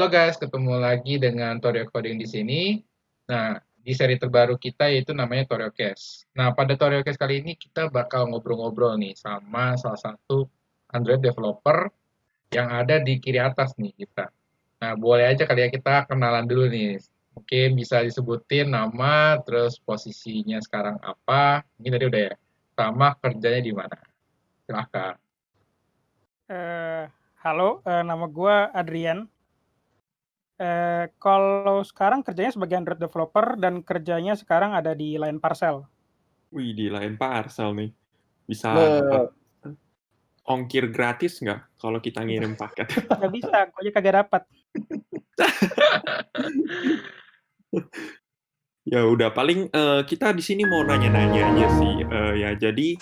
guys, ketemu lagi dengan Torio Coding di sini. Nah, di seri terbaru kita yaitu namanya TorioCast. Nah, pada TorioCast kali ini kita bakal ngobrol-ngobrol nih sama salah satu Android developer yang ada di kiri atas nih kita. Nah, boleh aja kali ya kita kenalan dulu nih. Mungkin bisa disebutin nama, terus posisinya sekarang apa. Ini tadi udah ya. Sama kerjanya di mana. Silahkan. Eh, Halo, nama gue Adrian. Kalau sekarang kerjanya sebagai Android developer dan kerjanya sekarang ada di Line Parcel. Wih, di Line Parcel nih. Bisa Be- dapat ongkir gratis nggak kalau kita ngirim paket? Gak bisa, gue aja kagak dapat. Ya udah, paling kita di sini mau nanya-nanya aja sih. Ya, jadi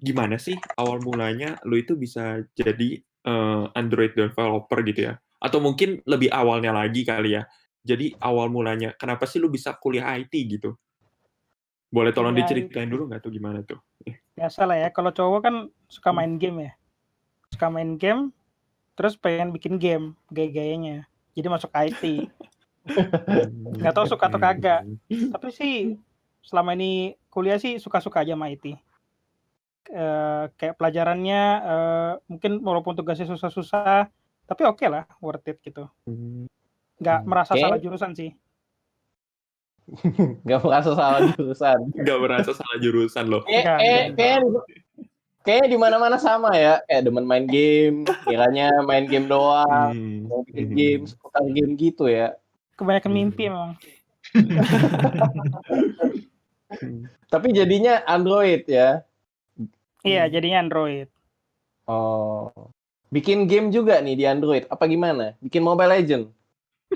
gimana sih awal mulanya lu itu bisa jadi Android developer gitu ya? Atau mungkin lebih awalnya lagi kali ya. Jadi awal mulanya, kenapa sih lu bisa kuliah IT gitu? Boleh tolong Kuliah diceritain dulu nggak tuh gimana tuh? Biasa lah ya, kalau cowok kan suka main game ya. Suka main game, terus pengen bikin game, gaya-gayanya. Jadi masuk IT. Nggak tahu suka atau kagak. Tapi sih, selama ini kuliah sih suka-suka aja sama IT. Kayak pelajarannya mungkin walaupun tugasnya susah-susah, tapi oke lah, worth it gitu. Nggak merasa Oke. salah jurusan sih. Gak merasa salah jurusan. Nggak merasa salah jurusan loh. Kayaknya di mana-mana sama ya. Kayak demen main game, kiranya main game doang, mau bikin game, seputar game gitu ya. Kebanyakan mimpi memang. Tapi jadinya Android ya. Iya, jadinya Android. Oh. Bikin game juga nih di Android. Apa gimana? Bikin Mobile Legend?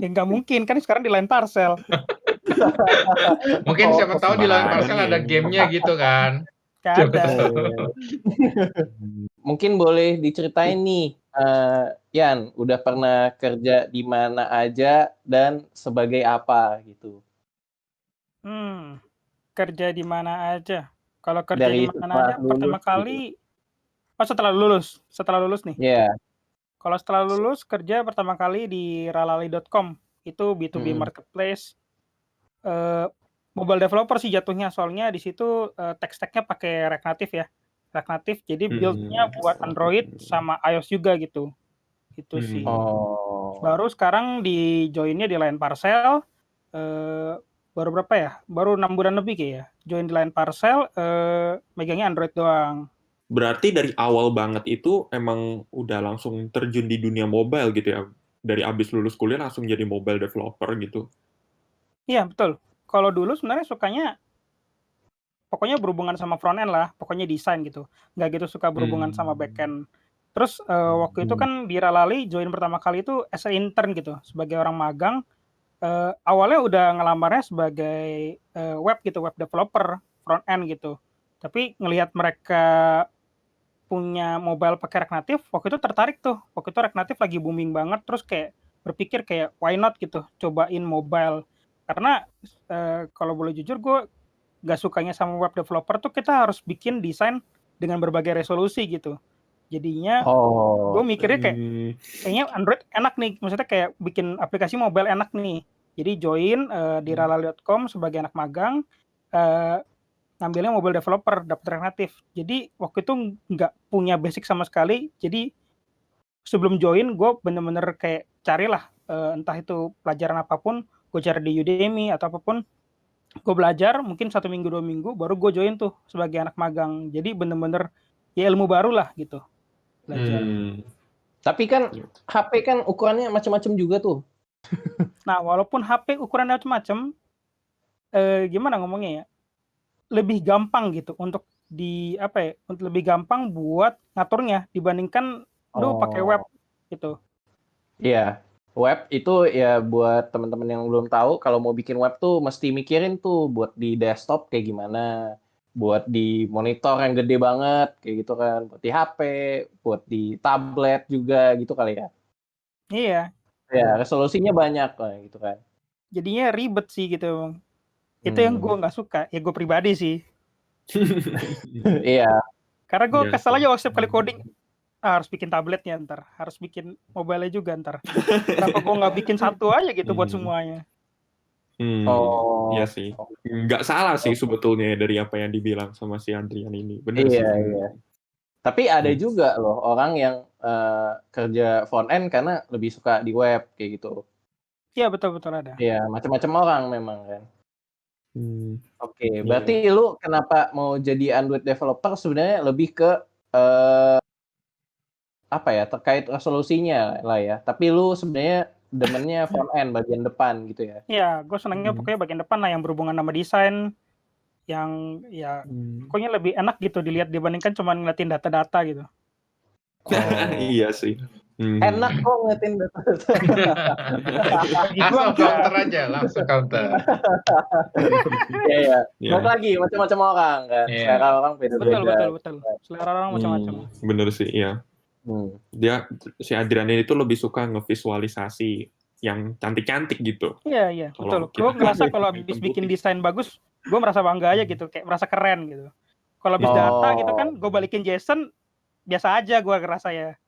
Ya nggak mungkin, kan sekarang di Line Parcel. Mungkin siapa tahu di Line sembarangan Parcel nih. ada gamenya gitu kan. Nggak ada. Mungkin boleh diceritain nih, Yan, udah pernah kerja di mana aja dan sebagai apa gitu? Kerja di mana aja? Kalau kerja Dari di mana setelah aja, pertama lulus kali, setelah lulus nih. Iya. Kalau setelah lulus, kerja pertama kali di ralali.com. Itu B2B marketplace. Mobile developer sih jatuhnya, soalnya di situ tech stack-nya pakai React Native ya. React Native, jadi build-nya buat Android sama iOS juga gitu. Itu sih. Oh. Baru sekarang di join-nya di Line Parcel, baru berapa ya? Baru 6 bulan lebih kayak ya. Join di Line Parcel, megangnya Android doang. Berarti dari awal banget itu emang udah langsung terjun di dunia mobile gitu ya? Dari abis lulus kuliah langsung jadi mobile developer gitu? Iya, betul. Kalau dulu sebenarnya sukanya pokoknya berhubungan sama front end lah, pokoknya desain gitu. Nggak gitu suka berhubungan sama back end. Terus waktu itu kan di Ralali join pertama kali itu as a intern gitu, sebagai orang magang. Awalnya udah ngelamarnya sebagai web gitu, web developer, front end gitu. Tapi ngelihat mereka punya mobile pakai React Native, waktu itu tertarik tuh. Waktu itu React Native lagi booming banget, terus kayak berpikir kayak why not gitu, cobain mobile. Karena kalau boleh jujur, gue gak sukanya sama web developer tuh kita harus bikin desain dengan berbagai resolusi gitu. Jadinya gue mikirnya kayak kayaknya Android enak nih, maksudnya kayak bikin aplikasi mobile enak nih. Jadi join di ralali.com sebagai anak magang, ngambilnya mobile developer, dapet React Native. Jadi waktu itu nggak punya basic sama sekali, jadi sebelum join gue bener-bener kayak carilah entah itu pelajaran apapun, gue cari di Udemy atau apapun, gue belajar mungkin 1 minggu 2 minggu baru gue join tuh sebagai anak magang. Jadi bener-bener ya ilmu baru lah gitu belajar. Tapi kan HP kan ukurannya macam-macam juga tuh. Nah, walaupun HP ukurannya macam-macam, gimana ngomongnya ya, lebih gampang gitu untuk untuk lebih gampang buat ngaturnya dibandingkan lu pakai web gitu. Iya, web itu ya buat teman-teman yang belum tahu, kalau mau bikin web tuh mesti mikirin tuh buat di desktop kayak gimana, buat di monitor yang gede banget kayak gitu kan, buat di HP, buat di tablet juga gitu kali ya. Iya. Ya, resolusinya banyak lah gitu kan. Jadinya ribet sih gitu. Itu yang gue nggak suka, ya gue pribadi sih. Iya. Karena gue kesel aja waktu setiap kali coding. harus bikin tabletnya ntar, harus bikin mobile juga ntar. Kenapa gue nggak bikin satu aja gitu buat semuanya? Iya Oh, sih. Nggak salah sih sebetulnya dari apa yang dibilang sama si Andrian ini. Bener sih. iya. Tapi ada juga loh orang yang kerja front end karena lebih suka di web kayak gitu. Iya betul ada. Iya, macam-macam orang memang kan. Oke, Iya. berarti lu kenapa mau jadi Android developer sebenarnya lebih ke apa ya, terkait resolusinya lah ya. Tapi lu sebenarnya demennya front end bagian depan gitu ya. Iya, gue senangnya pokoknya bagian depan lah yang berhubungan sama desain, yang ya pokoknya lebih enak gitu dilihat dibandingkan cuma ngeliatin data-data gitu. Iya sih. Enak kok ngeliatin data. Langsung counter aja, langsung counter. Iya. Iya. Balik lagi macam-macam orang kan. Iya. Selera orang beda-beda. Betul. Selera orang macam-macam. Bener sih, iya. Dia si Adrian ini tuh lebih suka ngevisualisasi yang cantik-cantik gitu. Iya, betul. Gue ngerasa kalau habis bikin desain bagus, gue merasa bangga aja gitu, kayak merasa keren gitu. Kalau habis data gitu kan, gue balikin JSON, biasa aja gue ngerasa ya.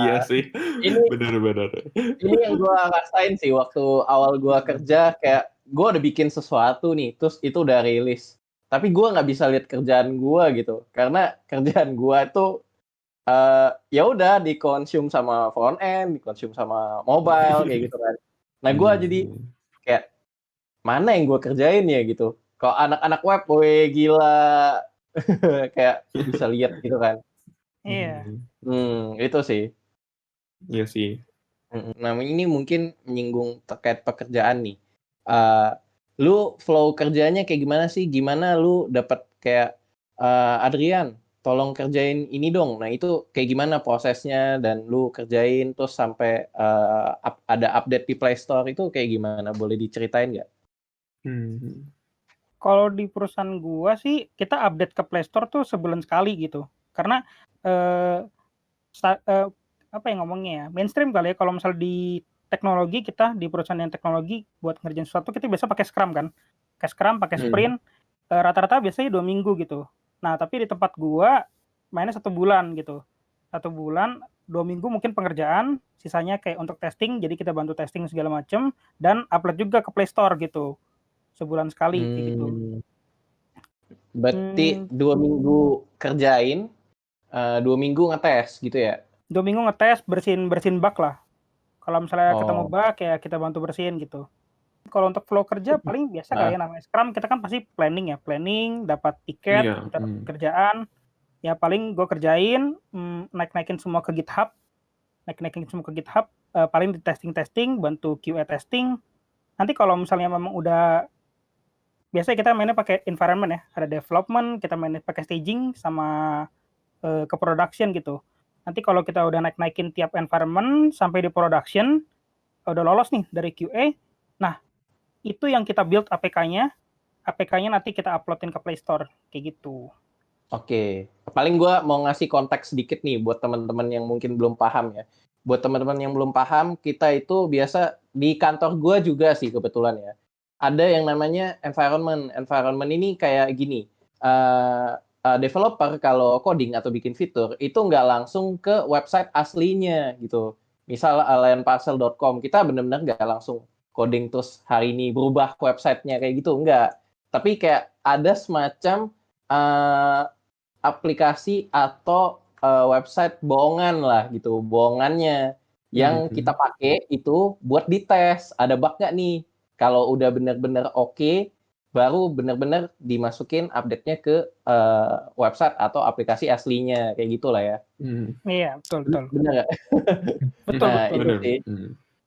Iya sih, bener-bener. Ini yang gue rasain sih waktu awal gue kerja, kayak gue udah bikin sesuatu nih, terus itu udah rilis. Tapi gue nggak bisa lihat kerjaan gue gitu, karena kerjaan gue itu ya udah dikonsum sama front end, dikonsum sama mobile kayak gitu kan. Nah gue jadi kayak mana yang gue kerjain ya gitu. Kalau anak-anak web, weh gila, kayak bisa lihat gitu kan. Iya. Itu sih. Iya sih. Nah ini mungkin menyinggung terkait pekerjaan nih. Lu flow kerjanya kayak gimana sih? Gimana lu dapat kayak Adrian, tolong kerjain ini dong. Nah itu kayak gimana prosesnya dan lu kerjain terus sampai ada update di Play Store itu kayak gimana? Boleh diceritain nggak? Kalau di perusahaan gua sih kita update ke Play Store tuh sebulan sekali gitu. Karena apa yang ngomongnya ya, mainstream kali ya, kalau misal di teknologi kita di perusahaan yang teknologi buat ngerjain sesuatu kita biasa pakai Scrum kan. Pakai Scrum, pakai sprint, rata-rata biasanya 2 minggu gitu. Nah, tapi di tempat gua mainnya 1 bulan gitu. 1 bulan, 2 minggu mungkin pengerjaan, sisanya kayak untuk testing, jadi kita bantu testing segala macam dan upload juga ke Play Store gitu. Sebulan sekali kayak gitu. Berarti 2 minggu kerjain, 2 minggu ngetes gitu ya? 2 minggu ngetes, bersihin bug lah. Kalau misalnya ketemu bug ya kita bantu bersihin gitu. Kalau untuk flow kerja paling biasa kayak namanya Scrum, kita kan pasti planning ya, dapat tiket, kita dapat kerjaan, ya paling gue kerjain, naikin semua ke GitHub, paling di testing, bantu QA testing. Nanti kalau misalnya memang udah, biasanya kita mainnya pakai environment ya, ada development, kita mainnya pakai staging sama ke production gitu. Nanti kalau kita udah naikin tiap environment sampai di production, udah lolos nih dari QA, nah itu yang kita build APK-nya nanti kita uploadin ke Play Store, kayak gitu. Oke, paling gue mau ngasih konteks sedikit nih buat teman-teman yang mungkin belum paham ya. Buat teman-teman yang belum paham, kita itu biasa di kantor gue juga sih kebetulan ya. Ada yang namanya environment. Environment ini kayak gini, developer kalau coding atau bikin fitur itu nggak langsung ke website aslinya gitu. Misal alienparcel.com, kita benar-benar nggak langsung coding terus hari ini berubah websitenya kayak gitu, nggak. Tapi kayak ada semacam aplikasi atau website bohongan lah gitu, bohongannya yang kita pakai itu buat dites, ada bug nggak nih? Kalau udah benar-benar oke, baru benar-benar dimasukin update-nya ke website atau aplikasi aslinya, kayak gitulah ya. Iya, betul. Benar nggak? Betul. Itu sih.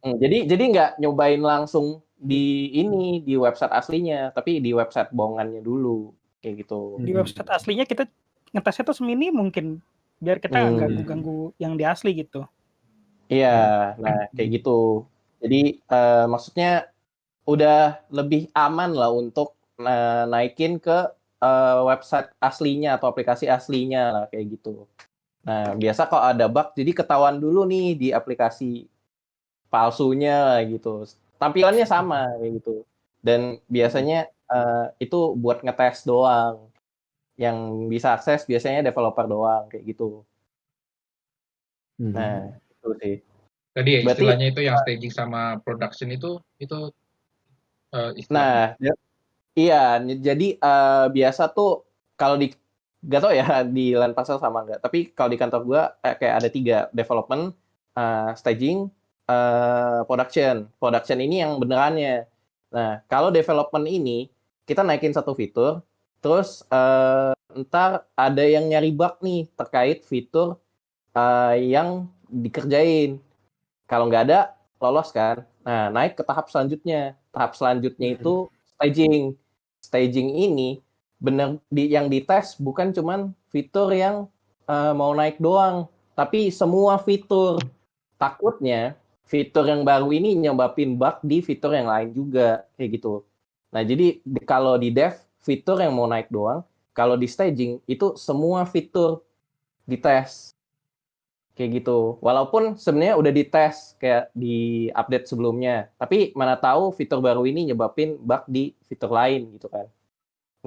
Jadi nggak nyobain langsung di website aslinya, tapi di website bohongannya dulu, kayak gitu. Di website aslinya kita ngetesnya tuh semini mungkin, biar kita nggak ganggu yang di asli gitu. Iya, nah kayak gitu. Jadi maksudnya udah lebih aman lah untuk naikin ke website aslinya atau aplikasi aslinya lah kayak gitu. Nah biasa kalau ada bug, jadi ketahuan dulu nih di aplikasi palsunya lah gitu. Tampilannya sama kayak gitu. Dan biasanya itu buat ngetes doang. Yang bisa akses biasanya developer doang kayak gitu. Nah, itu sih. Tadi ya Berarti, istilahnya itu yang staging sama production itu istilahnya. nah, iya, jadi biasa tuh kalau di gak tau ya di lain pasar sama nggak. Tapi kalau di kantor gua kayak ada 3, development, staging, production. Production ini yang benerannya. Nah, kalau development ini kita naikin satu fitur, terus ntar ada yang nyari bug nih terkait fitur yang dikerjain. Kalau nggak ada, lolos kan. Nah, naik ke tahap selanjutnya. Tahap selanjutnya itu staging. Staging ini bener yang dites bukan cuman fitur yang mau naik doang, tapi semua fitur. Takutnya fitur yang baru ini nyebabin bug di fitur yang lain juga, kayak gitu. Nah, jadi kalau di dev fitur yang mau naik doang, kalau di staging itu semua fitur dites. Kayak gitu. Walaupun sebenarnya udah dites kayak di update sebelumnya, tapi mana tahu fitur baru ini nyebabin bug di fitur lain gitu kan.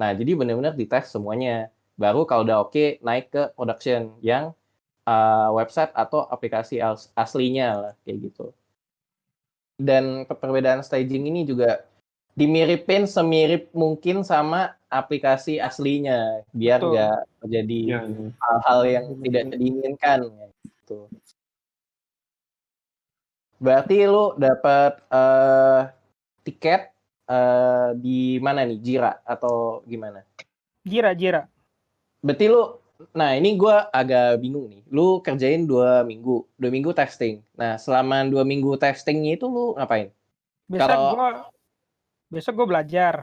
Nah, jadi benar-benar dites semuanya. Baru kalau udah oke, naik ke production yang website atau aplikasi aslinya lah, kayak gitu. Dan perbedaan staging ini juga dimiripin semirip mungkin sama aplikasi aslinya, biar Betul. nggak terjadi Ya, hal-hal yang tidak diinginkan. Gitu. Berarti lu dapat tiket di mana nih? Jira atau gimana? Jira. Berarti lu, nah ini gue agak bingung nih. Lu kerjain 2 minggu testing. Nah, selama 2 minggu testingnya itu lu ngapain? Biasa Kalau gue biasa gue belajar.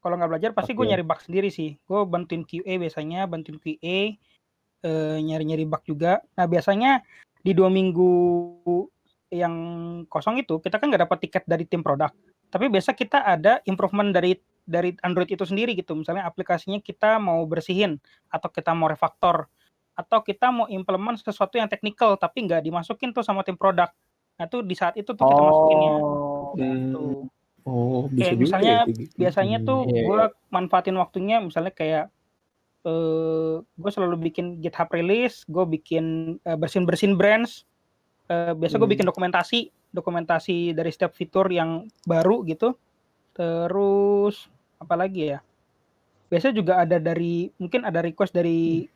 Kalau nggak belajar pasti gue oke. nyari bug sendiri sih. Gue bantuin QA biasanya, bantuin QA, nyari-nyari bug juga. Nah biasanya di 2 minggu yang kosong itu kita kan nggak dapat tiket dari tim produk. Tapi biasa kita ada improvement dari Android itu sendiri gitu. Misalnya aplikasinya kita mau bersihin, atau kita mau refaktor, atau kita mau implement sesuatu yang teknikal tapi nggak dimasukin tuh sama tim produk. Nah tuh di saat itu tuh kita masukinnya. Oh, Gitu. bisa Kayak juga misalnya ya kayak gitu. biasanya tuh iya, gue iya. manfaatin waktunya misalnya kayak gue selalu bikin GitHub release, gue bikin bersin branch, biasa gue bikin dokumentasi dari setiap fitur yang baru gitu. Terus apa lagi ya? Biasanya juga ada mungkin ada request dari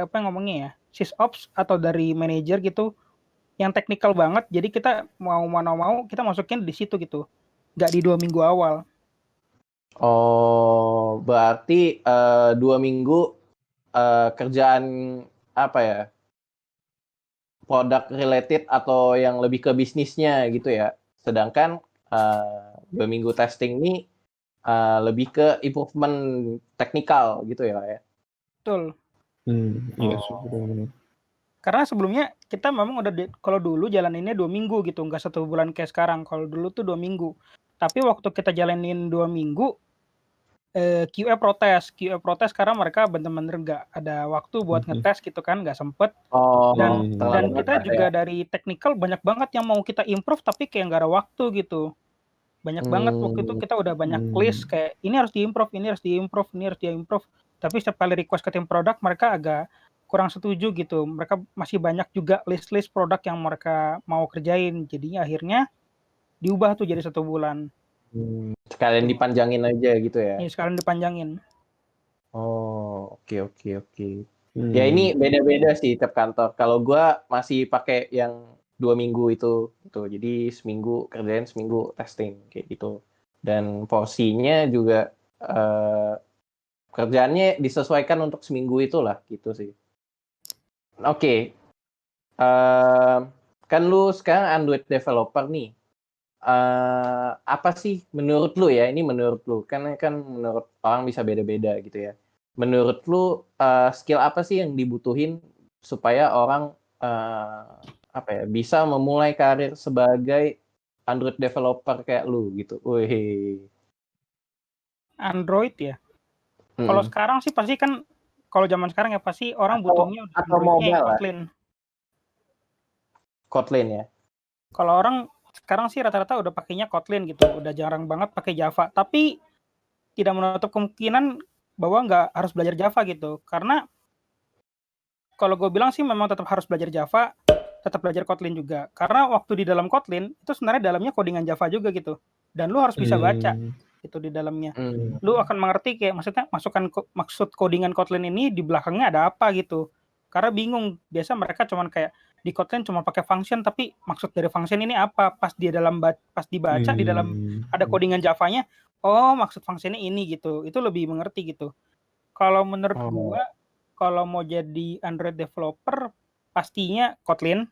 apa ngomongnya ya, sysops atau dari manager gitu, yang teknikal banget. Jadi kita mau kita masukin di situ gitu, nggak di 2 minggu awal. Oh, berarti 2 minggu kerjaan apa ya? Produk related atau yang lebih ke bisnisnya gitu ya. Sedangkan 2 minggu testing ini lebih ke improvement teknikal gitu ya. Betul. Iya, Oh. Karena sebelumnya kita memang udah kalau dulu jalaninnya 2 minggu gitu, nggak 1 bulan kayak sekarang. Kalau dulu tuh 2 minggu. Tapi waktu kita jalanin 2 minggu, QA protes karena mereka bener-bener nggak ada waktu buat ngetes gitu kan, nggak sempet. Oh, Dan terlalu kita mepet juga ya. dari technical banyak banget yang mau kita improve tapi kayak nggak ada waktu gitu. Banyak banget waktu itu kita udah banyak list kayak ini harus diimprove, ini harus diimprove, ini harus diimprove. Tapi setiap kali request ke tim produk mereka agak kurang setuju gitu. Mereka masih banyak juga list-list produk yang mereka mau kerjain. Jadinya akhirnya diubah tuh jadi 1 bulan. Sekalian Tuh. dipanjangin aja gitu ya. Ini sekarang dipanjangin. Oh, oke. Ya ini beda-beda sih tiap kantor. Kalau gua masih pakai yang 2 minggu itu, gitu. Jadi seminggu kerjain, seminggu testing kayak gitu. Dan porsinya juga kerjaannya disesuaikan untuk seminggu itulah, gitu sih. Oke, kan lu sekarang Android developer nih. Apa sih menurut lu ya? Ini menurut lu kan menurut orang bisa beda-beda gitu ya. Menurut lu skill apa sih yang dibutuhin supaya orang bisa memulai karir sebagai Android developer kayak lu gitu? Wih. Android ya. Kalau sekarang sih pasti kan, kalau zaman sekarang ya pasti orang butuhnya atau Android-nya yang mobile Kotlin. Kotlin ya. Kalau orang sekarang sih rata-rata udah pakainya Kotlin gitu, udah jarang banget pakai Java. Tapi tidak menutup kemungkinan bahwa nggak harus belajar Java gitu. Karena kalau gue bilang sih memang tetap harus belajar Java. tetap belajar Kotlin juga. Karena waktu di dalam Kotlin itu sebenarnya dalamnya codingan Java juga gitu. Dan lu harus bisa baca itu di dalamnya. Lu akan mengerti kayak maksudnya maksud codingan Kotlin ini di belakangnya ada apa gitu. Karena bingung. Biasa mereka cuman kayak di Kotlin cuma pakai function tapi maksud dari function ini apa? Pas dibaca di dalam ada codingan Javanya, oh maksud functionnya ini gitu. Itu lebih mengerti gitu. Kalau menurut gua kalau mau jadi Android developer pastinya Kotlin.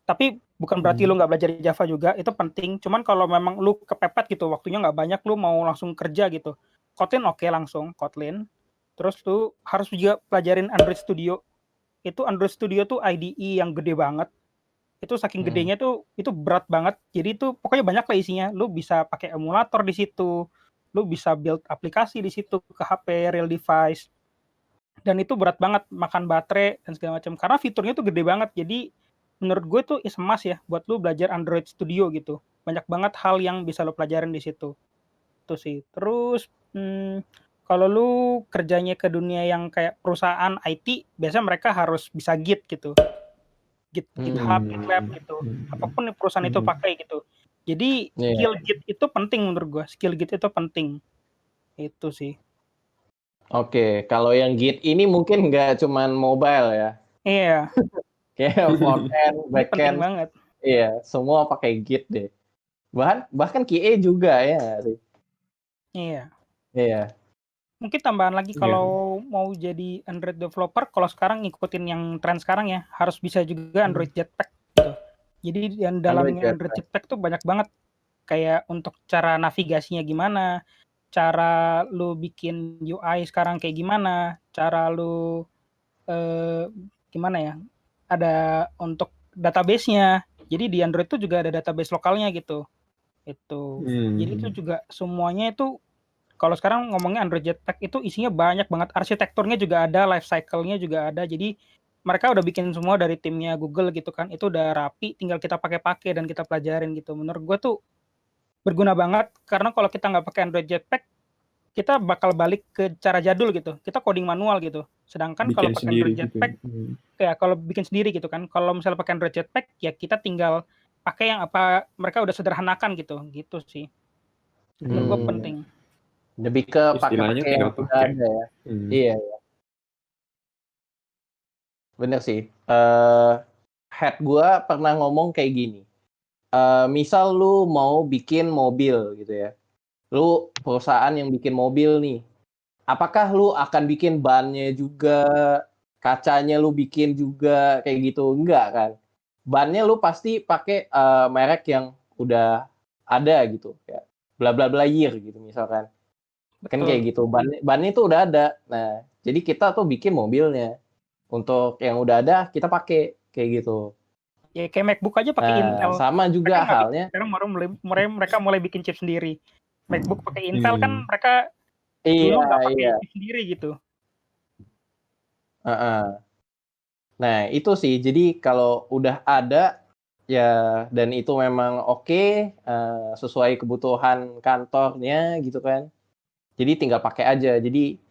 Tapi bukan berarti lu nggak belajar Java juga, itu penting. Cuman kalau memang lu kepepet gitu, waktunya nggak banyak, lu mau langsung kerja gitu. Kotlin oke langsung, Kotlin. Terus lu harus juga pelajarin Android Studio. Itu Android Studio tuh IDE yang gede banget. Itu saking gedenya tuh, itu berat banget. Jadi itu pokoknya banyak lah isinya. Lu bisa pakai emulator di situ. Lu bisa build aplikasi di situ ke HP, real device. Dan itu berat banget, makan baterai dan segala macam. Karena fiturnya tuh gede banget. Jadi menurut gue tuh is a must ya buat lu belajar Android Studio gitu. Banyak banget hal yang bisa lu pelajarin di situ. Itu sih. Terus kalau lu kerjanya ke dunia yang kayak perusahaan IT, biasanya mereka harus bisa Git gitu. GitHub, GitLab gitu. Apapun yang perusahaan itu pakai gitu. Jadi skill Git itu penting menurut gue. Skill Git itu penting. Itu sih. Oke, kalau yang Git ini mungkin nggak cuman mobile ya. Iya. Kayak front-end, Ini penting back-end. banget. Iya, semua pakai Git deh. Bahkan QA juga ya nggak sih? Iya. Iya. Mungkin tambahan lagi kalau mau jadi Android developer, kalau sekarang ngikutin yang tren sekarang ya, harus bisa juga Android Jetpack gitu. Jadi yang dalamnya Android Jetpack tuh banyak banget. Kayak untuk cara navigasinya gimana, cara lu bikin UI sekarang kayak gimana, cara lu gimana ya, ada untuk database-nya. Jadi di Android tuh juga ada database lokalnya gitu. Itu. Jadi itu juga semuanya itu kalau sekarang ngomongnya Android Jetpack itu isinya banyak banget. Arsitekturnya juga ada, life cycle-nya juga ada. Jadi mereka udah bikin semua dari timnya Google gitu kan. Itu udah rapi, tinggal kita pakai dan kita pelajarin gitu. Menurut gue tuh berguna banget karena kalau kita nggak pakai Android Jetpack, kita bakal balik ke cara jadul gitu. Kita coding manual gitu. Sedangkan kalau pakai Android Jetpack, kayak kalau bikin sendiri gitu kan. Kalau misalnya pakai Android Jetpack, ya kita tinggal pakai yang apa mereka udah sederhanakan gitu. Gitu sih. Menurut gue penting. Lebih ke pakai yang udah ada ya. Iya. Bener sih. Head gue pernah ngomong kayak gini. Misal lu mau bikin mobil gitu ya. Lu perusahaan yang bikin mobil nih. Apakah lu akan bikin bannya juga, kacanya lu bikin juga kayak gitu? Enggak kan? Bannya lu pasti pakai merek yang udah ada gitu ya. Bla bla bla year gitu misalkan. Kan kayak gitu. Bannya itu udah ada. Nah, jadi kita tuh bikin mobilnya. Untuk yang udah ada kita pakai kayak gitu. Ya kayak MacBook aja pakai Intel. Sama juga mereka halnya. Sekarang mereka mulai bikin chip sendiri. MacBook pakai Intel kan mereka dulu nggak pakai chip sendiri gitu. Nah itu sih. Jadi kalau udah ada ya dan itu memang oke, sesuai kebutuhan kantornya gitu kan. Jadi tinggal pakai aja. Jadi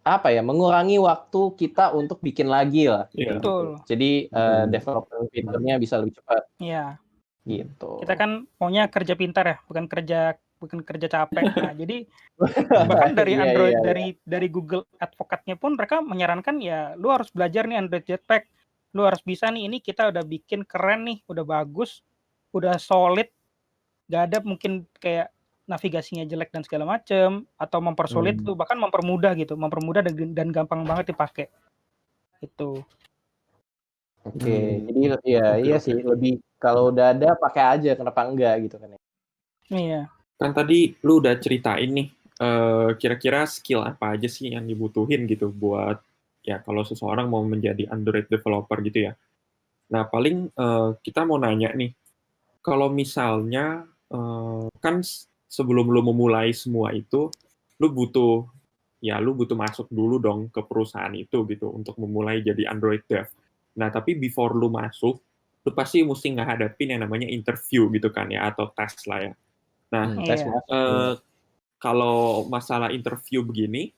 apa ya, mengurangi waktu kita untuk bikin lagi lah. Betul. Jadi development fiturnya bisa lebih cepat. Iya. Gitu. Kita kan maunya kerja pintar ya, bukan kerja capek. Nah, jadi bahkan dari Android dari Google Advocate-nya pun mereka menyarankan ya lu harus belajar nih Android Jetpack. Lu harus bisa nih, ini kita udah bikin keren nih, udah bagus, udah solid. Gak ada mungkin kayak navigasinya jelek dan segala macam atau mempersulit tuh, bahkan mempermudah gitu, mempermudah dan gampang banget dipakai. Itu. Oke, jadi iya sih, lebih kalau udah ada pakai aja, kenapa enggak gitu kan ya. Iya. Kan tadi lu udah ceritain nih, kira-kira skill apa aja sih yang dibutuhin gitu buat ya kalau seseorang mau menjadi Android developer gitu ya. Nah paling kita mau nanya nih, kalau misalnya kan sebelum lu memulai semua itu, lu butuh masuk dulu dong ke perusahaan itu gitu untuk memulai jadi Android dev. Nah, tapi before lu masuk, lu pasti mesti ngehadapin yang namanya interview gitu kan ya, atau tes lah ya. Nah, kalau masalah interview begini,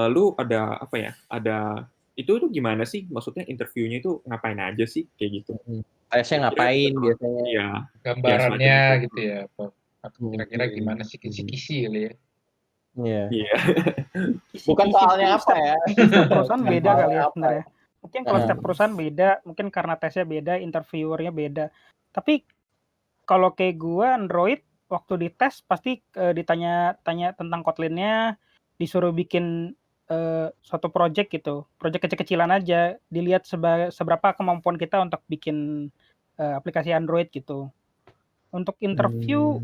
lu ada apa ya? Ada Itu tuh gimana sih? Maksudnya interviewnya itu ngapain aja sih? Kayak gitu. Tesnya Kira-kira ngapain bisa biasanya? iya, ya semacam Gambarannya itu. gitu ya, atau kira-kira gimana sih kisi-kisi kali ya? Iya. Iya. Bukan Kisi-kisi soalnya mungkin apa ya? setiap perusahaan Bukan beda soalnya kali ya apa. sebenarnya. Mungkin kalau Nah. setiap perusahaan beda, mungkin karena tesnya beda, interviewernya beda. Tapi kalau kayak gue Android waktu dites pasti ditanya tentang Kotlin-nya, disuruh bikin suatu project gitu, project kecil-kecilan aja, dilihat seberapa kemampuan kita untuk bikin aplikasi Android gitu. Untuk interview,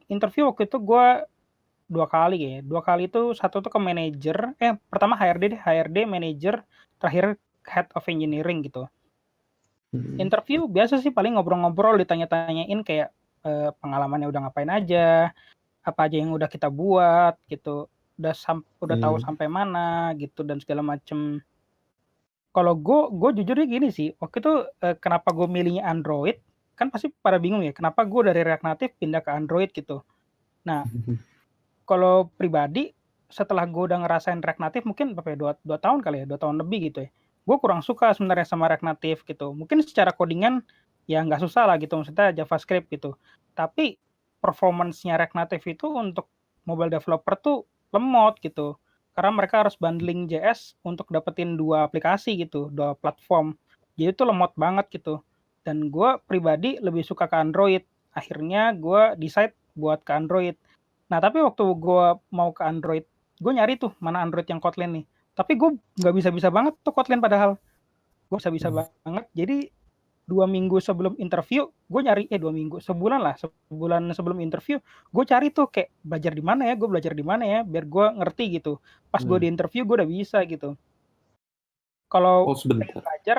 interview waktu itu gue 2 kali ya. 2 kali itu, satu tuh ke manajer, pertama HRD, manajer, terakhir head of engineering gitu. Interview biasa sih paling ngobrol-ngobrol, ditanya-tanyain kayak pengalamannya udah ngapain aja, apa aja yang udah kita buat gitu, udah tahu sampai mana gitu dan segala macem. Kalau gue jujurnya gini sih, waktu itu kenapa gue milihnya Android, kan pasti pada bingung ya, kenapa gue dari React Native pindah ke Android gitu. Nah, kalau pribadi setelah gue udah ngerasain React Native mungkin berapa ya, 2 tahun kali ya, 2 tahun lebih gitu ya. Gue kurang suka sebenarnya sama React Native gitu. Mungkin secara codingan ya nggak susah lah gitu, maksudnya JavaScript gitu. Tapi performance-nya React Native itu untuk mobile developer tuh lemot gitu. Karena mereka harus bundling JS untuk dapetin 2 aplikasi gitu, 2 platform. Jadi itu lemot banget gitu. Dan gue pribadi lebih suka ke Android. Akhirnya gue decide buat ke Android. Nah, tapi waktu gue mau ke Android, gue nyari tuh mana Android yang Kotlin nih. Tapi gue nggak bisa-bisa banget tuh Kotlin padahal. Gue bisa-bisa banget. Jadi 2 minggu sebelum interview, gue nyari 2 minggu, sebulan sebelum interview, gue cari tuh kayak belajar di mana ya, biar gue ngerti gitu. Pas gue di interview gue udah bisa gitu. Kalau pengen belajar,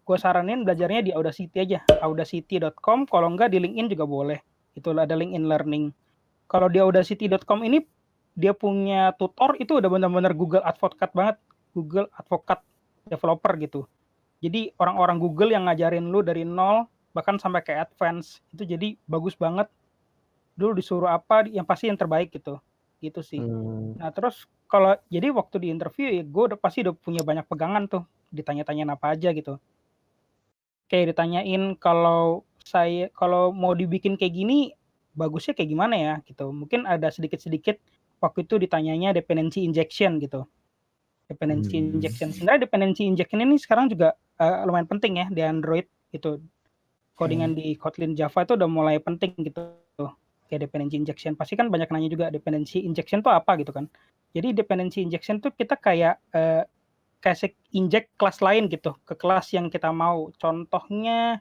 gue saranin belajarnya di Audacity aja, audacity.com. Kalau enggak di LinkedIn juga boleh. Itu ada LinkedIn Learning. Kalau di audacity.com ini dia punya tutor itu udah benar-benar Google Advocate banget, Google Advocate developer gitu. Jadi orang-orang Google yang ngajarin lu dari nol bahkan sampai ke advance itu, jadi bagus banget. Dulu disuruh apa yang pasti yang terbaik gitu. Gitu sih. Nah, terus kalau jadi waktu di interview ya gue pasti udah punya banyak pegangan tuh, ditanya-tanyain apa aja gitu. Kayak ditanyain kalau mau dibikin kayak gini bagusnya kayak gimana ya gitu. Mungkin ada sedikit-sedikit waktu itu ditanyanya dependency injection gitu. Dependency injection. Sebenarnya dependency injection ini sekarang juga lumayan penting ya di Android gitu. Codingan di Kotlin Java itu udah mulai penting gitu. Kayak dependency injection. Pasti kan banyak nanya juga dependency injection itu apa gitu kan. Jadi dependency injection tuh kita kayak inject kelas lain gitu ke kelas yang kita mau. Contohnya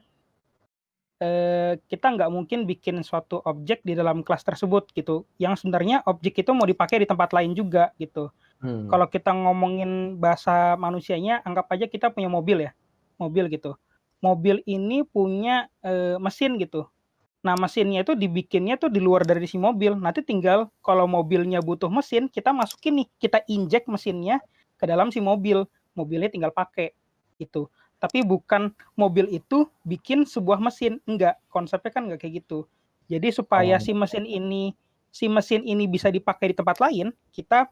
kita nggak mungkin bikin suatu objek di dalam kelas tersebut gitu, yang sebenarnya objek itu mau dipakai di tempat lain juga gitu. Kalau kita ngomongin bahasa manusianya, anggap aja kita punya mobil ya, mobil gitu. Mobil ini punya mesin gitu. Nah, mesinnya itu dibikinnya tuh di luar dari si mobil. Nanti tinggal kalau mobilnya butuh mesin, kita masukin nih, kita injek mesinnya ke dalam si mobil. Mobilnya tinggal pakai gitu. Tapi bukan mobil itu bikin sebuah mesin, enggak. Konsepnya kan enggak kayak gitu. Jadi supaya si mesin ini bisa dipakai di tempat lain, kita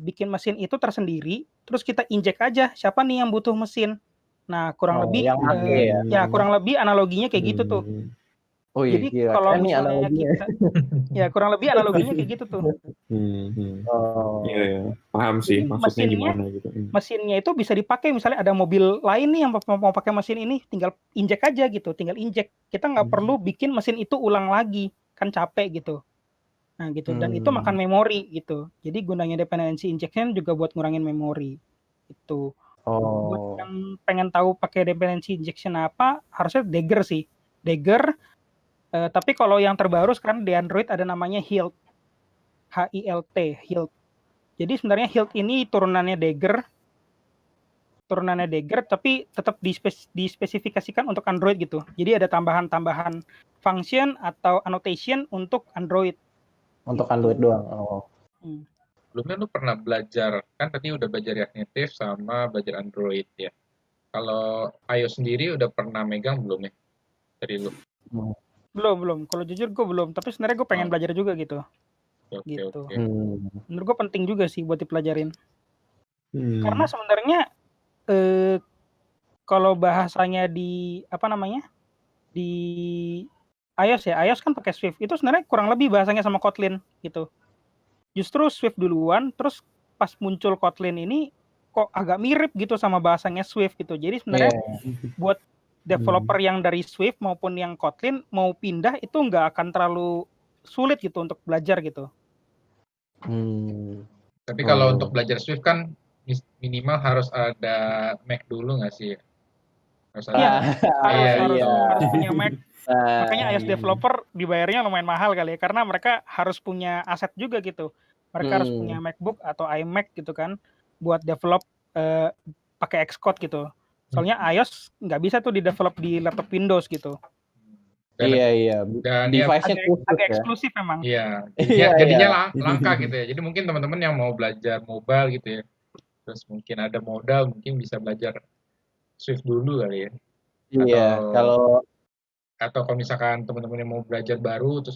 bikin mesin itu tersendiri, terus kita injek aja siapa nih yang butuh mesin. Nah, kurang lebih kurang lebih analoginya kayak gitu tuh. Oh iya, jadi kalau misalnya kita kurang lebih analoginya kayak gitu tuh. Iya, paham sih maksudnya gimana gitu. Mesinnya itu bisa dipakai, misalnya ada mobil lain nih yang mau pakai mesin ini, tinggal injek aja gitu, tinggal injek. Kita nggak perlu bikin mesin itu ulang lagi, kan capek gitu. Nah gitu, dan itu makan memori gitu. Jadi gunanya dependency injection juga buat ngurangin memori itu. Buat yang pengen tahu pakai dependency injection apa, harusnya Dagger sih. Dagger. Tapi kalau yang terbaru sekarang di Android ada namanya Hilt, HILT, Hilt. Jadi sebenarnya Hilt ini turunannya Dagger, tapi tetap dispesifikasikan untuk Android gitu. Jadi ada tambahan-tambahan function atau annotation untuk Android. Untuk gitu. Android doang. Sebelumnya lu pernah belajar, kan tadi udah belajar React Native sama belajar Android ya. Kalau iOS sendiri udah pernah megang belum ya dari lu? Belum. Kalau jujur gue belum, tapi sebenarnya gue pengen belajar juga gitu. Oke. Menurut gue penting juga sih buat dipelajarin. Karena sebenarnya kalau bahasanya di di iOS ya, iOS kan pakai Swift. Itu sebenarnya kurang lebih bahasanya sama Kotlin gitu. Justru Swift duluan, terus pas muncul Kotlin ini kok agak mirip gitu sama bahasanya Swift gitu. Jadi sebenarnya buat developer yang dari Swift maupun yang Kotlin mau pindah itu nggak akan terlalu sulit gitu untuk belajar gitu. Tapi kalau untuk belajar Swift kan minimal harus ada Mac dulu nggak sih? Harus harus punya Mac. Makanya iOS developer dibayarnya lumayan mahal kali ya, karena mereka harus punya aset juga gitu. Mereka harus punya MacBook atau iMac gitu kan, buat develop pakai Xcode gitu. Soalnya iOS nggak bisa tuh di-develop di laptop Windows gitu. Iya. Dan Device-nya agak eksklusif memang. Iya. Iya. Jadinya langka gitu ya. Jadi mungkin teman-teman yang mau belajar mobile gitu ya, terus mungkin ada modal, mungkin bisa belajar Swift dulu kali ya. Iya. Atau kalau misalkan teman-teman yang mau belajar baru, terus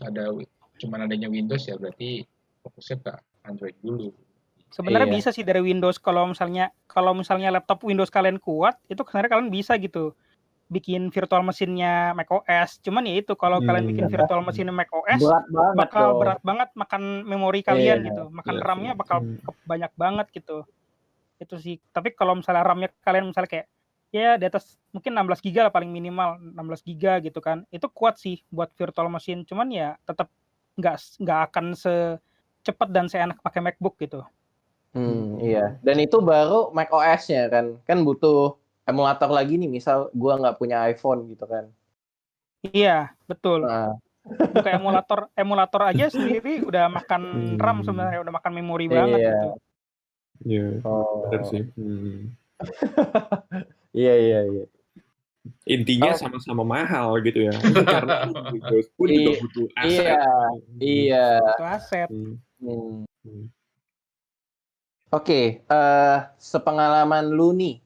cuman adanya Windows ya, berarti fokusnya ke Android dulu. Sebenarnya bisa sih dari Windows, kalau misalnya laptop Windows kalian kuat, itu sebenarnya kalian bisa gitu bikin virtual mesinnya macOS. Cuman ya itu, kalau kalian bikin virtual mesinnya macOS bakal berat banget makan memori kalian gitu. Makan RAM-nya bakal banyak banget gitu. Itu sih. Tapi kalau misalnya RAM-nya kalian misalnya kayak ya di atas mungkin 16 GB lah paling minimal, 16 GB gitu kan. Itu kuat sih buat virtual machine. Cuman ya tetap nggak akan secepat dan seenak pakai MacBook gitu. Iya. Dan itu baru macOS-nya kan butuh emulator lagi nih, misal gua nggak punya iPhone gitu kan. Iya, betul. Buka emulator aja sendiri udah makan RAM sebenarnya, udah makan memori banget gitu. Iya, benar sih. Iya. Intinya sama-sama mahal gitu ya. Karena Windows pun juga butuh aset. Iya. Butuh aset. Oke, sepengalaman lu nih,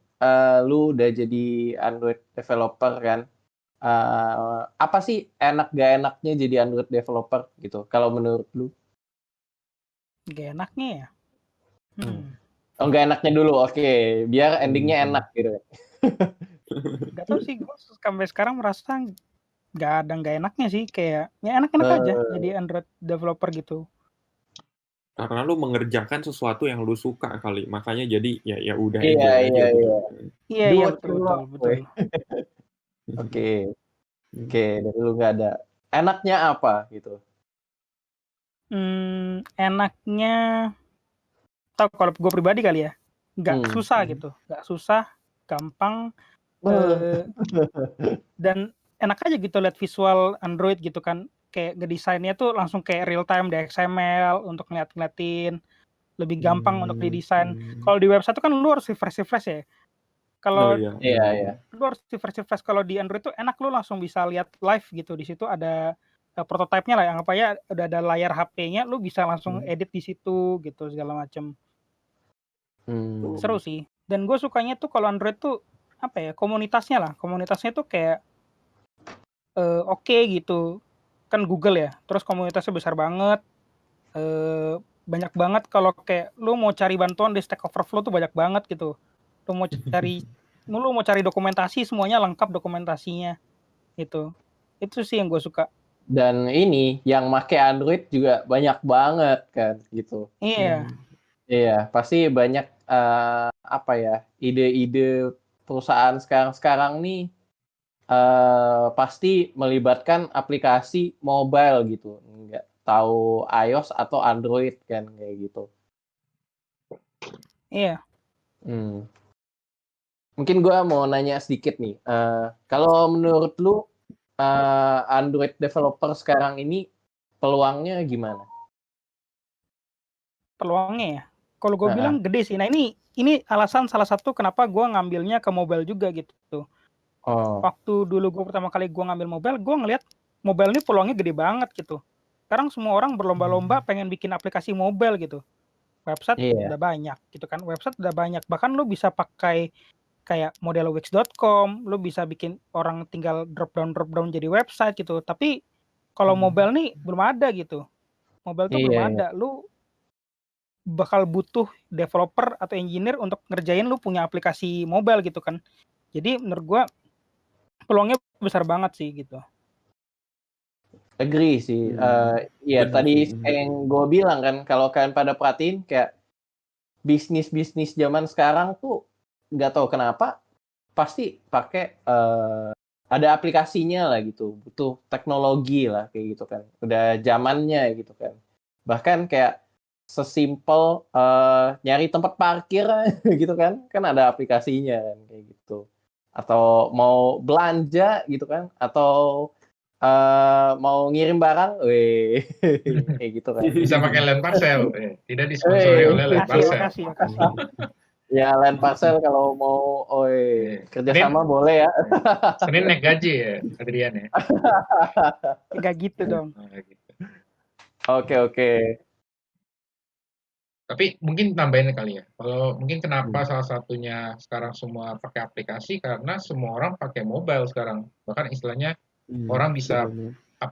lu udah jadi Android developer kan? Apa sih enak gak enaknya jadi Android developer gitu? Kalau menurut lu? Gak enaknya ya? Oh, gak enaknya dulu, oke. Biar endingnya enak gitu. Gak tau sih, gue sampai sekarang merasa gak ada gak enaknya sih. Kayak ya enak-enak aja jadi Android developer gitu. Karena lu mengerjakan sesuatu yang lu suka kali, makanya jadi ya udah Iya, betul. Oke, dari lu nggak ada. Enaknya apa gitu? Enaknya, tau kalau gue pribadi kali ya, nggak susah gitu, nggak susah, gampang, dan enak aja gitu lihat visual Android gitu kan. Kayak ngedesainnya tuh langsung kayak real time di XML untuk ngeliatin, lebih gampang untuk didesain. Kalau di website tuh kan lu harus refresh ya. Kalau lu harus refresh kalau di Android tuh enak, lu langsung bisa lihat live gitu. Di situ ada prototype-nya lah, yang apa ya, udah ada layar HP-nya, lu bisa langsung edit di situ gitu segala macam. Seru sih. Dan gue sukanya tuh kalau Android tuh apa ya, komunitasnya tuh kayak oke gitu. Kan Google ya, terus komunitasnya besar banget, banyak banget. Kalau kayak lu mau cari bantuan di Stack Overflow tuh banyak banget gitu. Lu mau cari dokumentasi, semuanya lengkap dokumentasinya gitu. Itu sih yang gue suka. Dan ini yang make Android juga banyak banget kan gitu. Iya, pasti banyak apa ya, ide-ide perusahaan sekarang nih pasti melibatkan aplikasi mobile gitu, nggak tahu iOS atau Android kan kayak gitu. Iya. Mungkin gue mau nanya sedikit nih, kalau menurut lu Android developer sekarang ini peluangnya gimana? Peluangnya ya, kalau gue bilang gede sih. Nah ini alasan salah satu kenapa gue ngambilnya ke mobile juga gitu. Waktu dulu gue pertama kali gue ngambil mobile, gue ngeliat mobile ini peluangnya gede banget gitu. Sekarang semua orang berlomba-lomba pengen bikin aplikasi mobile gitu. Website udah banyak gitu kan, bahkan lu bisa pakai kayak model wix.com, lu bisa bikin orang tinggal drop down jadi website gitu. Tapi kalau mobile nih belum ada gitu. Mobile tuh belum ada. Lu bakal butuh developer atau engineer untuk ngerjain lu punya aplikasi mobile gitu kan. Jadi menurut gua peluangnya besar banget sih gitu. Agree sih. Iya Benar tadi sih. yang gue bilang kan, kalau kalian pada perhatiin kayak bisnis zaman sekarang tuh nggak tahu kenapa pasti pakai ada aplikasinya lah gitu, butuh teknologi lah kayak gitu kan, udah zamannya gitu kan. Bahkan kayak sesimpel nyari tempat parkir gitu kan ada aplikasinya kan kayak gitu. Atau mau belanja gitu kan, atau mau ngirim barang, weh kayak gitu kan. Bisa pakai land parcel, tidak disponsori oleh land Makasih. parcel. Ya land parcel kalau mau kerjasama boleh ya. Senin naik gaji ya, Adrian ya. Enggak gitu dong. Gitu. Oke. Tapi mungkin tambahin kali ya. Kalau mungkin kenapa salah satunya sekarang semua pakai aplikasi karena semua orang pakai mobile sekarang. Bahkan istilahnya orang bisa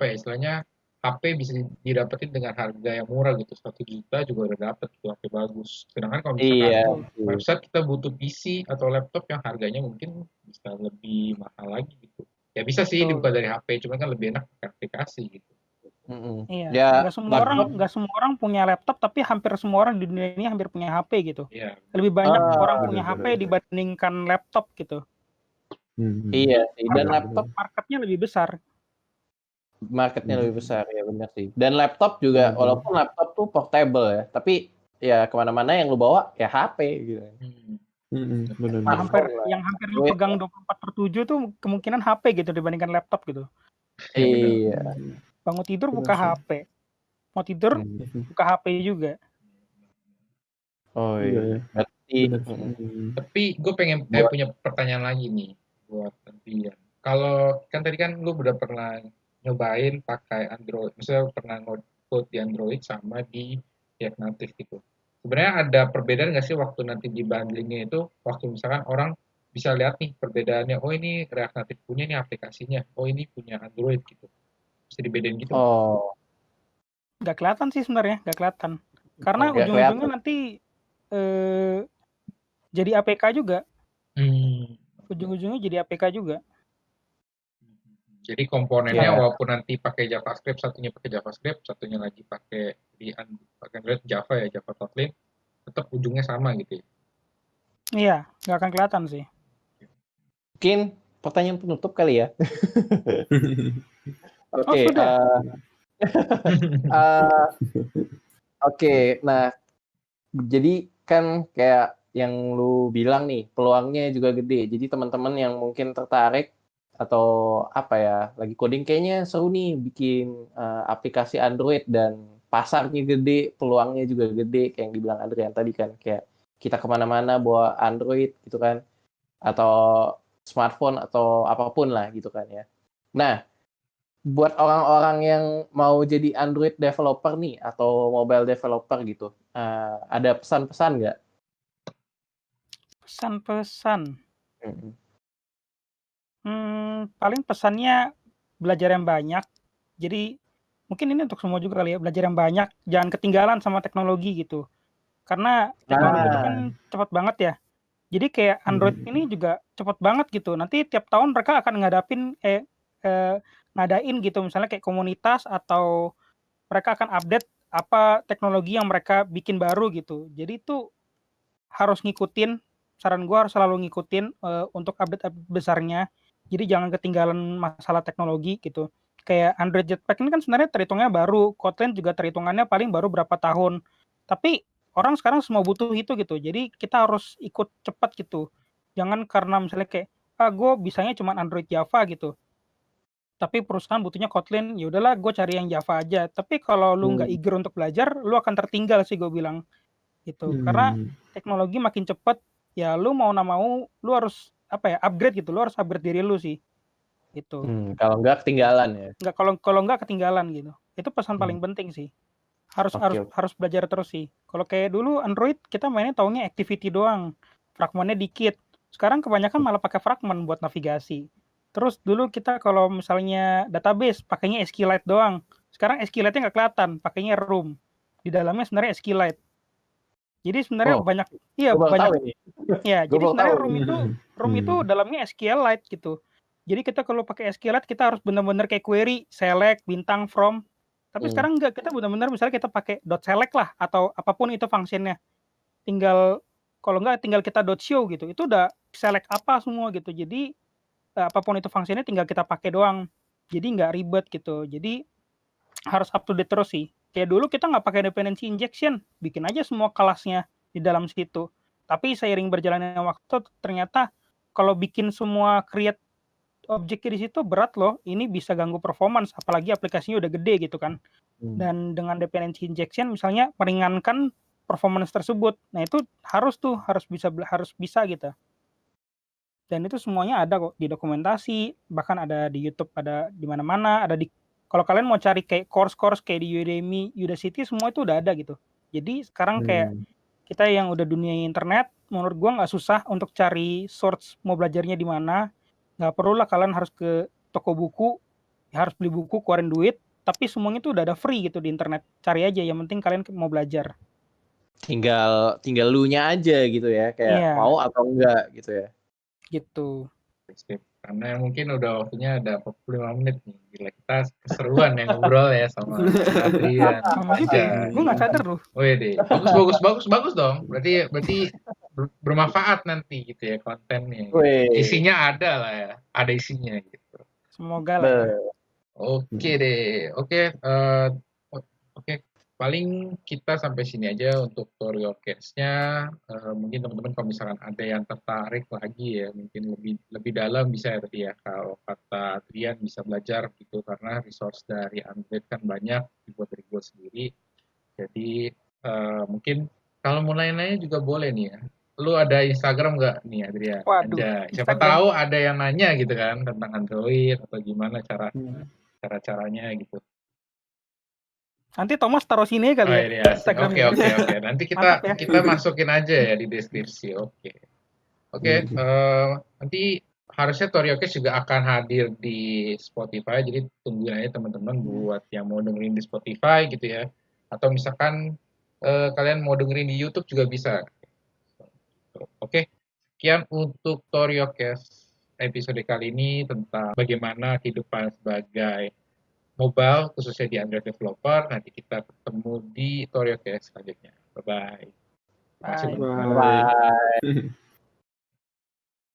istilahnya HP bisa didapetin dengan harga yang murah gitu. 1 juta juga udah dapet tuh HP bagus. Sedangkan kalau misalkan website kita butuh PC atau laptop yang harganya mungkin bisa lebih mahal lagi gitu. Ya bisa sih dibuka dari HP, cuma kan lebih enak pakai aplikasi gitu. Iya. Nggak semua orang punya laptop, tapi hampir semua orang di dunia ini hampir punya HP gitu. Iya. Lebih banyak orang punya HP dibandingkan laptop gitu. Iya sih. Dan laptop marketnya lebih besar. Ya benar sih. Dan laptop juga walaupun laptop tuh portable ya, tapi ya kemana-mana yang lu bawa ya HP gitu. Yang hampir lu pegang 24/7 tuh kemungkinan HP gitu dibandingkan laptop gitu. Iya. Bangun tidur buka HP. Mau tidur buka HP juga. Oh iya. Tapi gue pengen punya pertanyaan lagi nih buat Adrian. Kalau kan tadi kan lu udah pernah nyobain pakai Android, misalnya pernah nge-code di Android sama di React Native gitu. Sebenarnya ada perbedaan nggak sih waktu nanti di bundlingnya itu, waktu misalkan orang bisa lihat nih perbedaannya, oh ini React Native punya nih aplikasinya, oh ini punya Android gitu. Bisa dibedain gitu? Nggak kelihatan sih sebenarnya, nggak kelihatan. Karena ujung-ujungnya nanti jadi APK juga. Ujung-ujungnya jadi APK juga. Jadi komponennya walaupun nanti pakai JavaScript, satunya pakai JavaScript, satunya lagi pakai Android Java ya, Java Kotlin, tetap ujungnya sama gitu ya? Iya, nggak akan kelihatan sih. Mungkin pertanyaan penutup kali ya. Oke. Oke, nah jadi kan kayak yang lu bilang nih, peluangnya juga gede. Jadi teman-teman yang mungkin tertarik atau apa ya, lagi coding kayaknya seru nih bikin aplikasi Android dan pasarnya gede, peluangnya juga gede, kayak yang dibilang Adrian tadi kan, kayak kita kemana-mana bawa Android gitu kan, atau smartphone atau apapun lah gitu kan ya. Nah, buat orang-orang yang mau jadi Android developer nih atau mobile developer gitu, ada pesan-pesan nggak? Pesan-pesan. Paling pesannya belajar yang banyak. Jadi mungkin ini untuk semua juga kali ya, belajar yang banyak, jangan ketinggalan sama teknologi gitu. Karena teknologi itu kan cepat banget ya. Jadi kayak Android ini juga cepat banget gitu. Nanti tiap tahun mereka akan ngadain gitu, misalnya kayak komunitas atau mereka akan update apa teknologi yang mereka bikin baru gitu. Jadi itu harus ngikutin, saran gue harus selalu ngikutin untuk update besarnya. Jadi jangan ketinggalan masalah teknologi gitu. Kayak Android Jetpack ini kan sebenarnya terhitungnya baru, Kotlin juga terhitungannya paling baru berapa tahun. Tapi orang sekarang semua butuh itu gitu. Jadi kita harus ikut cepat gitu. Jangan karena misalnya kayak gue bisanya cuma Android Java gitu. Tapi perusahaan butuhnya Kotlin, ya udahlah gue cari yang Java aja. Tapi kalau lu nggak eager untuk belajar, lu akan tertinggal sih gue bilang gitu. Karena teknologi makin cepat, ya lu mau nggak mau lu harus upgrade gitu. Lu harus upgrade diri lu sih. Gitu. Kalau nggak ketinggalan ya. Nggak, kalau nggak ketinggalan gitu. Itu pesan paling penting sih. Harus belajar terus sih. Kalau kayak dulu Android kita mainnya taunya activity doang. Fragmentnya dikit. Sekarang kebanyakan malah pakai fragment buat navigasi. Terus dulu kita kalau misalnya database pakainya SQLite doang. Sekarang SQLite-nya nggak kelihatan, pakainya Room. Di dalamnya sebenarnya SQLite. Jadi sebenarnya Oh, banyak gue baru tahu banyak ini. ya, Gue jadi baru sebenarnya tahu room itu dalamnya SQLite gitu. Jadi kita kalau pakai SQLite kita harus benar-benar kayak query, select, bintang, from. Tapi sekarang enggak, kita benar-benar misalnya kita pakai .select lah atau apapun itu fungsinya. Tinggal kalau enggak tinggal kita .show gitu. Itu udah select apa semua gitu. Jadi apapun itu fungsinya tinggal kita pakai doang. Jadi nggak ribet gitu. Jadi harus up to date terus sih. Kayak dulu kita nggak pakai dependency injection, bikin aja semua kelasnya di dalam situ. Tapi seiring berjalannya waktu ternyata kalau bikin semua create objeknya di situ berat loh. Ini bisa ganggu performance, apalagi aplikasinya udah gede gitu kan. Dan dengan dependency injection misalnya meringankan performance tersebut. Nah itu harus bisa gitu. Dan itu semuanya ada kok di dokumentasi, bahkan ada di YouTube, ada di mana-mana, ada di kalau kalian mau cari kayak course-course kayak di Udemy, Udacity semua itu udah ada gitu. Jadi sekarang kayak kita yang udah dunia internet, menurut gua nggak susah untuk cari source mau belajarnya di mana. Nggak perlu lah kalian harus ke toko buku, harus beli buku, keluarin duit, tapi semuanya itu udah ada free gitu di internet. Cari aja, yang penting kalian mau belajar. Tinggal lu-nya aja gitu ya, kayak Iya, mau atau enggak gitu ya. gitu. Sip. Karena mungkin udah waktunya ada 45 menit nih. Gila, kita keseruan ya ngobrol ya sama Adrian. Sama juga ya. Anjay. Gue nggak sadar loh. Wih deh, bagus dong. Berarti bermanfaat nanti gitu ya kontennya. Gitu. Wih. Isinya ada lah ya, ada isinya gitu. Semoga lah ya. Oke deh, oke. Paling kita sampai sini aja untuk tutorial case-nya. Mungkin teman-teman kalau misalkan ada yang tertarik lagi ya, mungkin lebih dalam bisa ya tadi ya. Kalau kata Adrian bisa belajar gitu karena resource dari Android kan banyak dibuat dari gue sendiri. Jadi mungkin kalau mau nanya-nanya juga boleh nih ya. Lu ada Instagram nggak nih Adrian? Waduh, Anjay. Siapa Instagram. tahu ada yang nanya gitu kan tentang Android atau gimana cara-caranya gitu. Nanti Thomas taruh sini kali Oh ya iya, Instagramnya. oke. Nanti Mantap ya. kita masukin aja ya di deskripsi. Oke. Nanti harusnya Toriokes juga akan hadir di Spotify. Jadi tungguin aja teman-teman buat yang mau dengerin di Spotify gitu ya. Atau misalkan kalian mau dengerin di YouTube juga bisa. Oke. Sekian untuk Toriokes episode kali ini tentang bagaimana kehidupan sebagai mobile khususnya di Android developer. Nanti kita ketemu di tutorial selanjutnya. Bye bye. Terima kasih Bye. teman-teman. Bye.